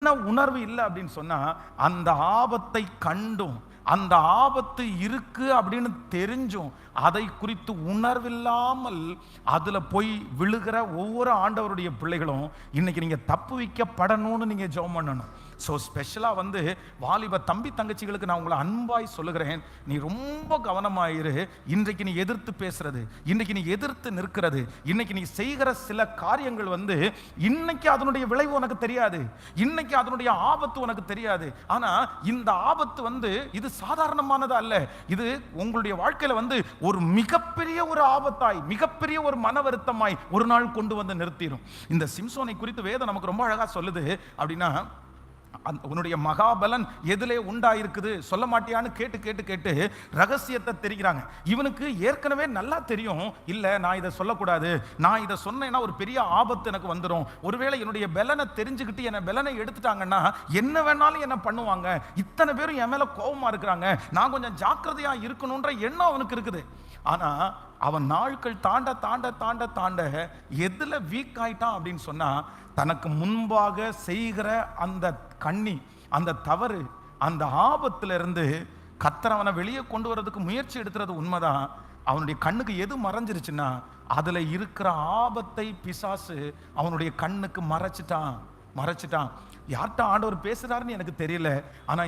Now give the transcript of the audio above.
என்ன உணர்வு இல்லை அப்படின்னு சொன்னா, அந்த ஆபத்தை கண்டும் அந்த ஆபத்து இருக்கு அப்படின்னு தெரிஞ்சும் அதை குறித்து உணர்வில்லாமல் அதுல போய் விழுகிற ஒவ்வொரு ஆண்டவருடைய பிள்ளைகளும் இன்னைக்கு நீங்க தப்பு வைக்கப்படணும்னு நீங்க ஜெபம் பண்ணணும். ஸோ ஸ்பெஷலாக வாலிப தம்பி தங்கச்சிகளுக்கு நான் உங்களை அன்பாய் சொல்லுகிறேன், நீ ரொம்ப கவனமாயிரு. இன்றைக்கு நீ எதிர்த்து பேசுறது, இன்னைக்கு நீ எதிர்த்து நிற்கிறது, இன்னைக்கு நீ செய்கிற சில காரியங்கள் இன்னைக்கு அதனுடைய விளைவு உனக்கு தெரியாது, இன்னைக்கு அதனுடைய ஆபத்து உனக்கு தெரியாது. ஆனா இந்த ஆபத்து இது சாதாரணமானது அல்ல. இது உங்களுடைய வாழ்க்கையில ஒரு மிகப்பெரிய ஒரு ஆபத்தாய், மிகப்பெரிய ஒரு மன வருத்தமாய் ஒரு நாள் கொண்டு வந்து நிறுத்திடும். இந்த சிம்சோனை குறித்து வேதம் நமக்கு ரொம்ப அழகா சொல்லுது. அப்படின்னா உன்னுடைய மகாபலன் எதிலே உண்டாயிருக்குது சொல்ல மாட்டியான்னு கேட்டு கேட்டு கேட்டு ரகசியத்தை தெரிகிறாங்க. இவனுக்கு ஏற்கனவே நல்லா தெரியும், இல்ல நான் இதை சொல்லக்கூடாது, நான் இதை சொன்னேன்னா ஒரு பெரிய ஆபத்து எனக்கு வந்துடும், ஒருவேளை என்னுடைய பலனை தெரிஞ்சுக்கிட்டு என்ன பலனை எடுத்துட்டாங்கன்னா என்ன வேணாலும் என்ன பண்ணுவாங்க, இத்தனை பேரும் என் மேல கோபமா இருக்கிறாங்க, நான் கொஞ்சம் ஜாக்கிரதையா இருக்கணும்ன்ற எண்ணம் அவனுக்கு இருக்குது. ஆனா அவன் நாட்கள் தாண்ட தாண்ட தாண்ட தாண்ட எதுல வீக் ஆயிட்டான் அப்படின்னு சொன்னா, தனக்கு முன்பாக செய்கிற அந்த கண்ணி, அந்த தவறு, அந்த ஆபத்துல இருந்து கர்த்தர் அவனை வெளியே கொண்டு வரதுக்கு முயற்சி எடுக்கிறது உண்மைதான். அவனுடைய கண்ணுக்கு எது மறைஞ்சிருச்சுன்னா, அதுல இருக்கிற ஆபத்தை பிசாசு அவனுடைய கண்ணுக்கு மறைச்சிட்டான். யார்கிட்ட ஆண்டவர் பேசுறாருன்னு எனக்கு தெரியல. ஆனா